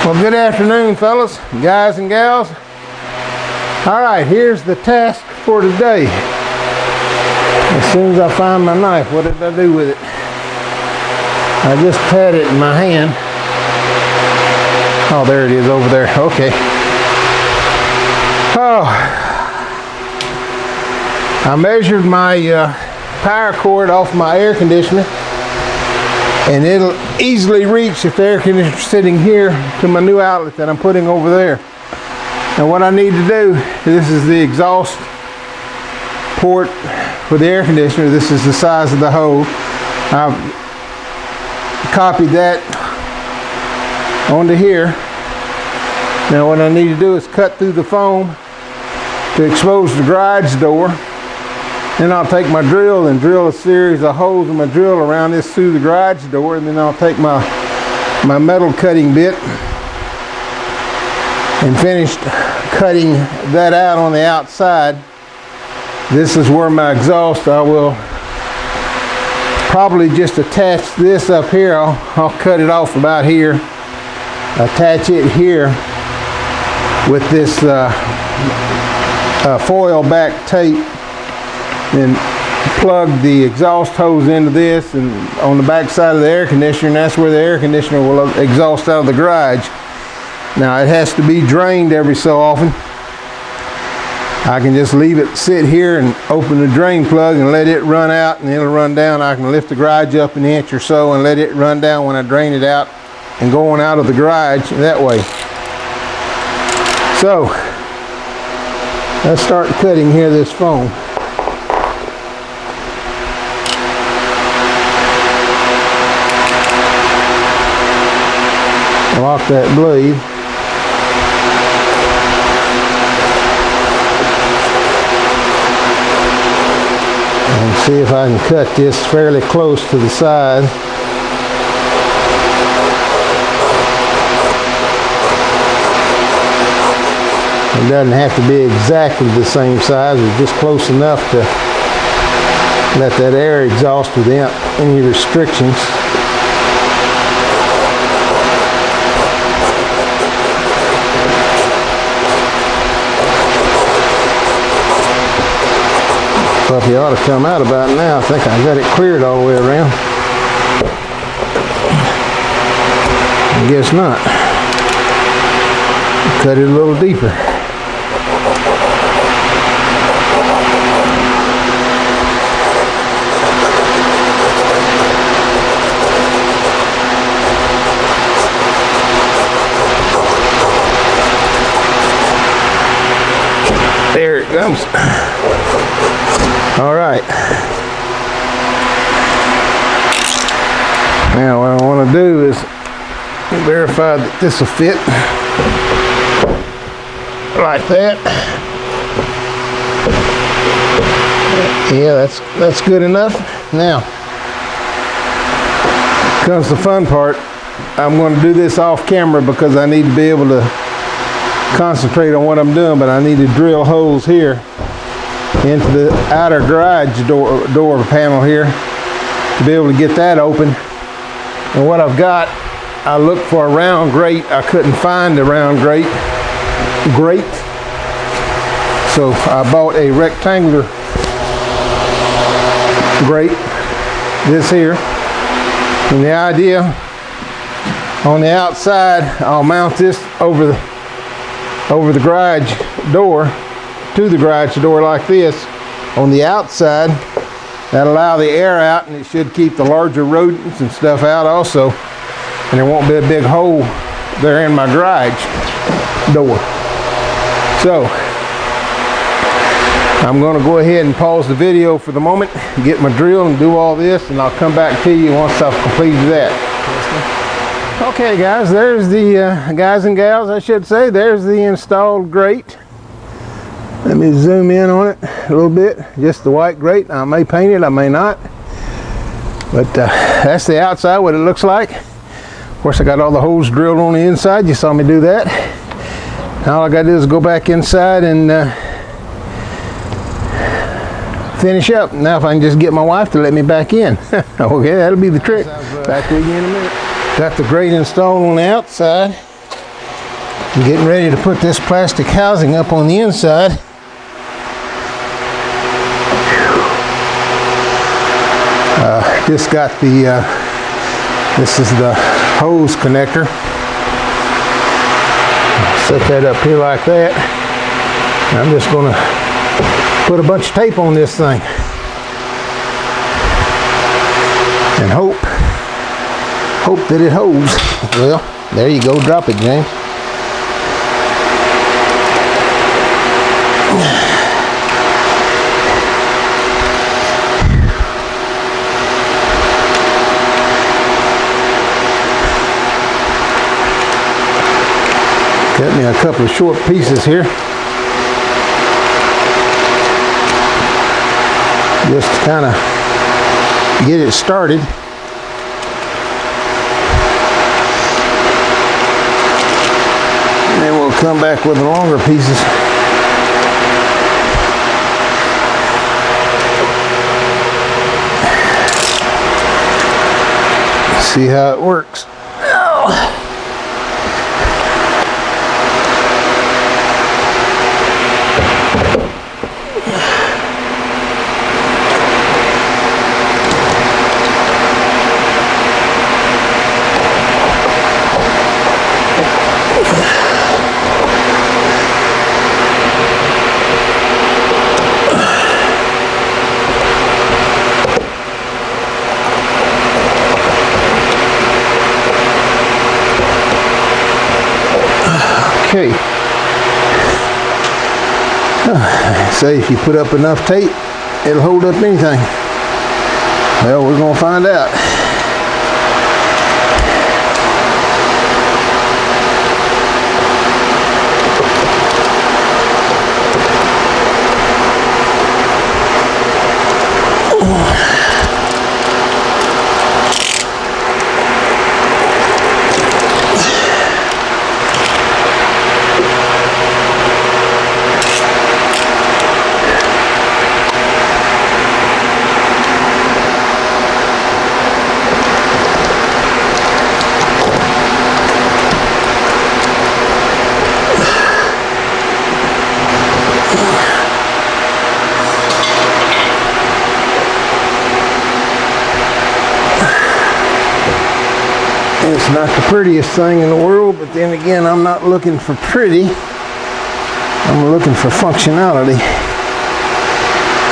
Well, good afternoon, fellas, guys and gals. All right, here's the task for today. As soon as I find my knife, what did I do with it? I just had it in my hand. Oh, there it is over there. Okay. Oh, I measured my power cord off my air conditioner, and it'll easily reach, if the air conditioner is sitting here, to my new outlet that I'm putting over there. And what I need to do, this is the exhaust port for the air conditioner. This is the size of the hose. I've copied that onto here. Now what I need to do is cut through the foam to expose the garage door. Then I'll take my drill and drill a series of holes in my drill around this through the garage door, and then I'll take my metal cutting bit and finish cutting that out on the outside. This is where my exhaust, I will probably just attach this up here. I'll cut it off about here, attach it here with this foil back tape, and plug the exhaust hose into this and on the back side of the air conditioner, and that's where the air conditioner will exhaust out of the garage. Now it has to be drained every so often. I can just leave it sit here and open the drain plug and let it run out, and it'll run down. I can lift the garage up an inch or so and let it run down when I drain it out and going out of the garage that way. So let's start cutting here this foam. Lock that blade. And see if I can cut this fairly close to the side. It doesn't have to be exactly the same size, it's just close enough to let that air exhaust without any restrictions. Puppy ought to come out about now. I think I got it cleared all the way around. I guess not. Cut it a little deeper. There it comes. All right. Now what I want to do is verify that this will fit like that. Yeah, that's good enough. Now comes the fun part. I'm going to do this off camera because I need to be able to concentrate on what I'm doing, but I need to drill holes here into the outer garage door panel here to be able to get that open. And what I've got, I looked for a round grate. I couldn't find a round grate, so I bought a rectangular grate, this here. And the idea, on the outside, I'll mount this over the garage door, to the garage door like this. On the outside, that'll allow the air out, and it should keep the larger rodents and stuff out also, and there won't be a big hole there in my garage door. So I'm going to go ahead and pause the video for the moment, get my drill and do all this, and I'll come back to you once I've completed that. Okay guys, there's the guys and gals, I should say, there's the installed grate. Let me zoom in on it a little bit. Just the white grate. I may paint it, I may not. But that's the outside, what it looks like. Of course, I got all the holes drilled on the inside. You saw me do that. Now all I got to do is go back inside and finish up. Now if I can just get my wife to let me back in. Okay, that'll be the trick. Back with you in a minute. Got the grate installed on the outside. I'm getting ready to put this plastic housing up on the inside. Just got the, this is the hose connector. Set that up here like that. I'm just going to put a bunch of tape on this thing and hope that it holds. Well, there you go. Drop it, James. Got me a couple of short pieces here. Just to kind of get it started. And then we'll come back with the longer pieces. See how it works. Oh. Okay. Say if you put up enough tape, it'll hold up anything. Well, we're going to find out. It's not the prettiest thing in the world, but then again, I'm not looking for pretty. I'm looking for functionality.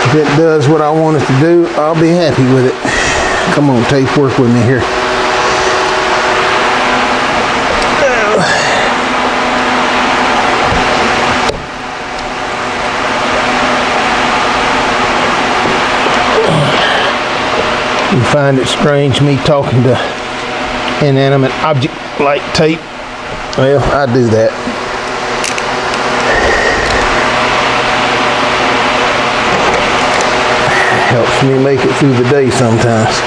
If it does what I want it to do, I'll be happy with it. Come on, tape, work with me here. You find it strange me talking to inanimate object like tape? Well, I do that. Helps me make it through the day sometimes.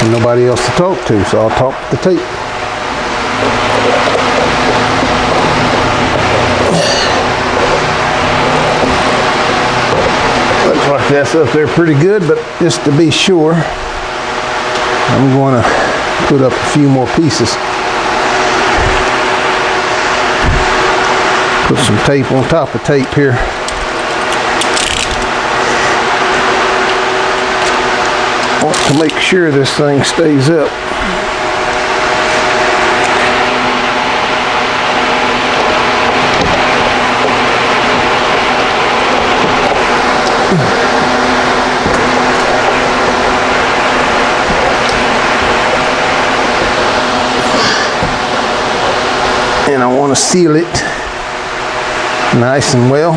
And nobody else to talk to, so I'll talk to the tape. Looks like that's up there pretty good, but just to be sure, I'm going to put up a few more pieces. Put some tape on top of tape here. Want to make sure this thing stays up. And I want to seal it nice and well.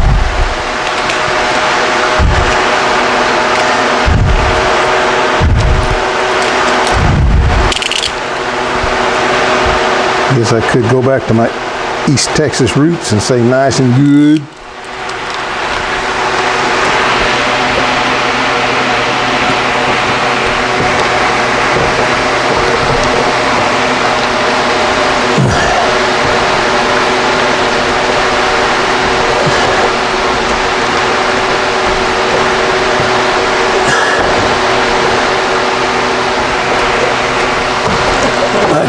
I guess I could go back to my East Texas roots and say nice and good.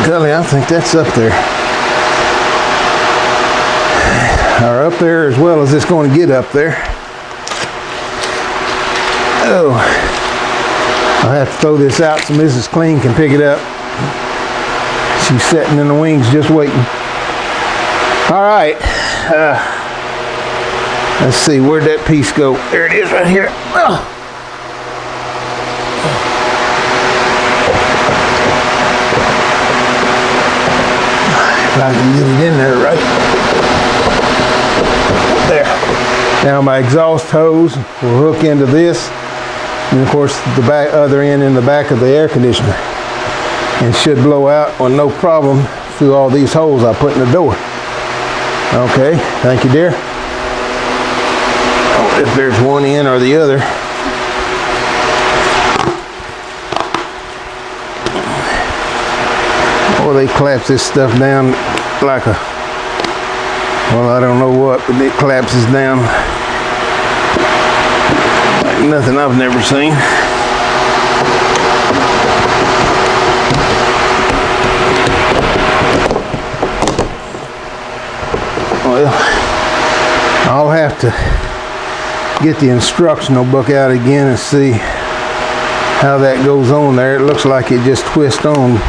Golly, I think that's up there. are up there as well as it's going to get up there. Oh, I'll have to throw this out so Mrs. Clean can pick it up. She's sitting in the wings just waiting. All right, let's see, where'd that piece go? There it is right here. Oh. If I can get it in there right. There. Now my exhaust hose will hook into this, and of course the other end in the back of the air conditioner, and should blow out on no problem through all these holes I put in the door. Okay, thank you, dear. Oh, if there's one in or the other. Or they collapse this stuff down like a, well, I don't know what, but it collapses down like nothing I've never seen. Well, I'll have to get the instructional book out again and see how that goes on there. It looks like it just twists on.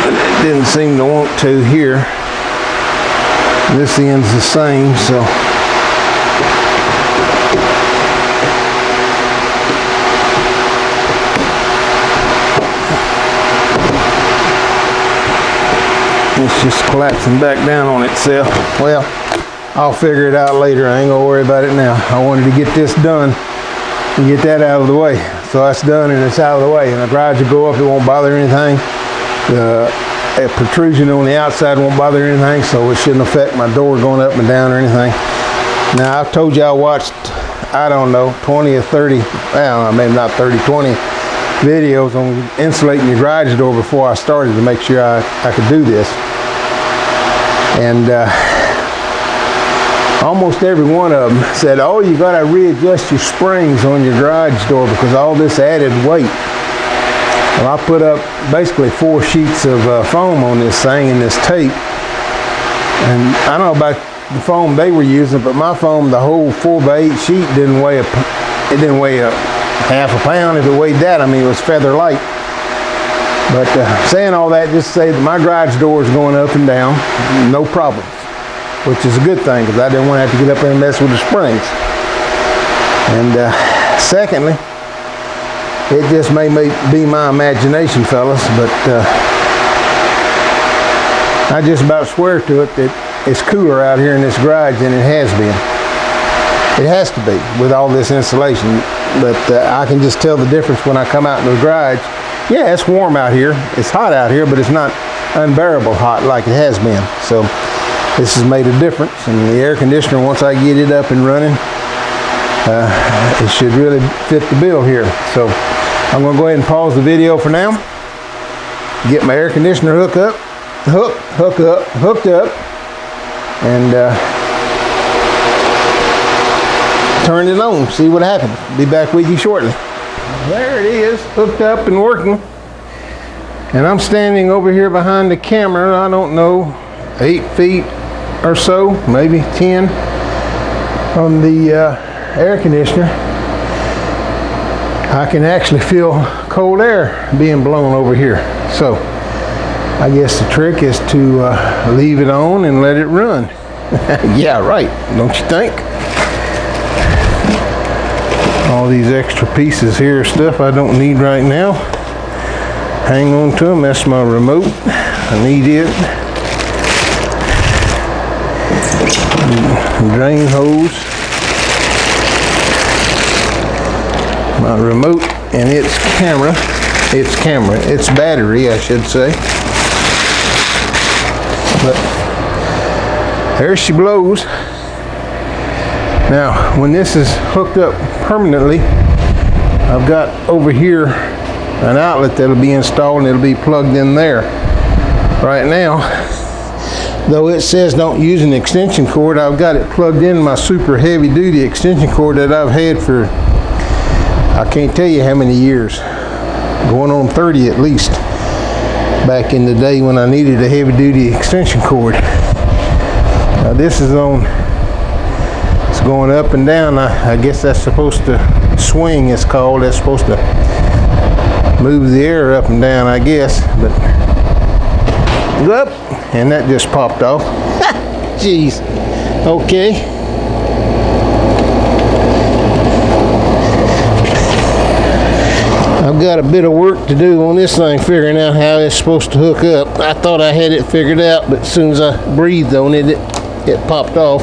It didn't seem to want to here. This end's the same, so. It's just collapsing back down on itself. Well, I'll figure it out later. I ain't gonna worry about it now. I wanted to get this done and get that out of the way. So that's done and it's out of the way. And the garage will go up, it won't bother anything. The protrusion on the outside won't bother anything, so it shouldn't affect my door going up and down or anything. Now, I've told you I watched, I don't know, 20 or 30, well, maybe not 30, 20 videos on insulating your garage door before I started to make sure I could do this. And almost every one of them said, oh, you got to readjust your springs on your garage door because all this added weight. Well, I put up basically 4 sheets of foam on this thing and this tape. And I don't know about the foam they were using, but my foam, the whole 4x8 sheet didn't weigh a half a pound. If it weighed that, I mean, it was feather light. But saying all that, just say that my garage door is going up and down, no problems, which is a good thing because I didn't want to have to get up there and mess with the springs. And secondly, it just may be my imagination, fellas, but I just about swear to it that it's cooler out here in this garage than it has been. It has to be with all this insulation, but I can just tell the difference when I come out in the garage. Yeah, it's warm out here. It's hot out here, but it's not unbearable hot like it has been. So this has made a difference. And the air conditioner, once I get it up and running, it should really fit the bill here. So I'm going to go ahead and pause the video for now. Get my air conditioner hooked up, and turn it on. See what happens. Be back with you shortly. There it is, hooked up and working. And I'm standing over here behind the camera, I don't know, 8 feet or so, maybe 10, on the air conditioner. I can actually feel cold air being blown over here. So I guess the trick is to leave it on and let it run. Yeah, right, don't you think? All these extra pieces here, stuff I don't need right now. Hang on to them, that's my remote. I need it. Drain hose. My remote and its camera. Its battery, I should say. But there she blows. Now, when this is hooked up permanently, I've got over here an outlet that'll be installed and it'll be plugged in there. Right now, though it says don't use an extension cord, I've got it plugged in my super heavy duty extension cord that I've had for, I can't tell you how many years, going on 30 at least, back in the day when I needed a heavy duty extension cord. This is on, it's going up and down. I guess that's supposed to swing, it's called. That's supposed to move the air up and down, I guess. But up, and that just popped off. Jeez. Okay. I've got a bit of work to do on this thing, figuring out how it's supposed to hook up. I thought I had it figured out, but as soon as I breathed on it, it popped off.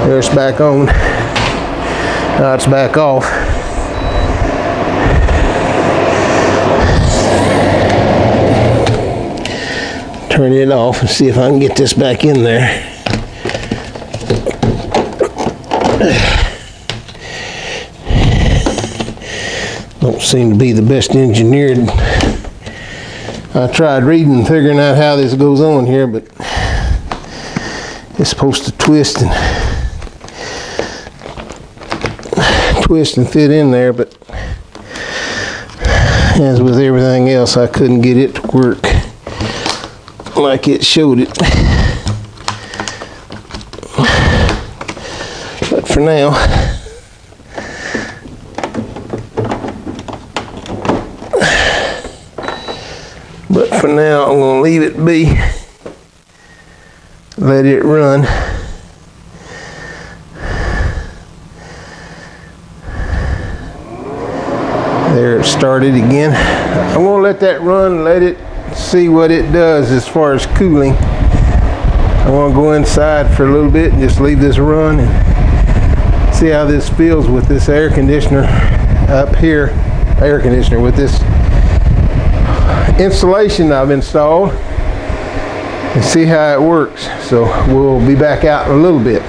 There, it's back on. Now it's back off. Turn it off and see if I can get this back in there. Don't seem to be the best engineered. I tried reading and figuring out how this goes on here, but it's supposed to twist and fit in there, but as with everything else, I couldn't get it to work like it showed it. But for now, I'm going to leave it be. Let it run. There, it started again. I'm going to let that run, let it see what it does as far as cooling. I want to go inside for a little bit and just leave this run and see how this feels with this air conditioner up here. Air conditioner with this insulation I've installed, and see how it works. So we'll be back out in a little bit.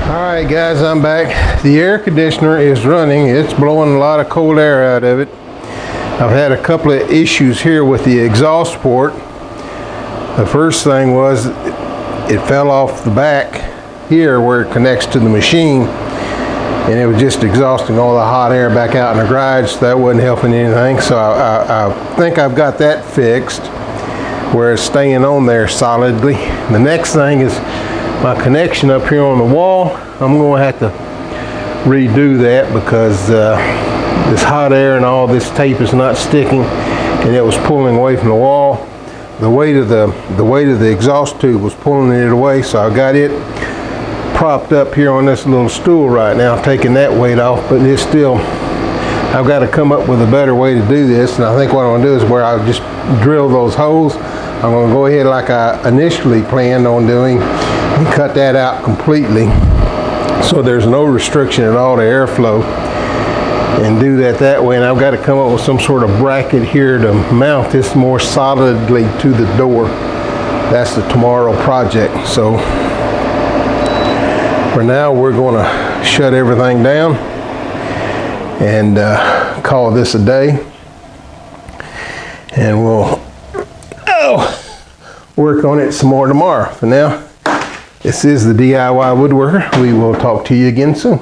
Alright guys, I'm back. The air conditioner is running. It's blowing a lot of cold air out of it. I've had a couple of issues here with the exhaust port. The first thing was it fell off the back here where it connects to the machine, and it was just exhausting all the hot air back out in the garage, so that wasn't helping anything. So I think I've got that fixed where it's staying on there solidly. The next thing is my connection up here on the wall. I'm going to have to redo that because this hot air and all this tape is not sticking, and it was pulling away from the wall. The weight of the exhaust tube was pulling it away, so I got it propped up here on this little stool right now, taking that weight off. But it's still, I've got to come up with a better way to do this, and I think what I'm going to do is where I'll just drill those holes. I'm going to go ahead like I initially planned on doing and cut that out completely so there's no restriction at all to airflow, and do that way. And I've got to come up with some sort of bracket here to mount this more solidly to the door. That's the tomorrow project. So for now, we're going to shut everything down and call this a day, and we'll work on it some more tomorrow. For now, this is the DIY Woodworker. We will talk to you again soon.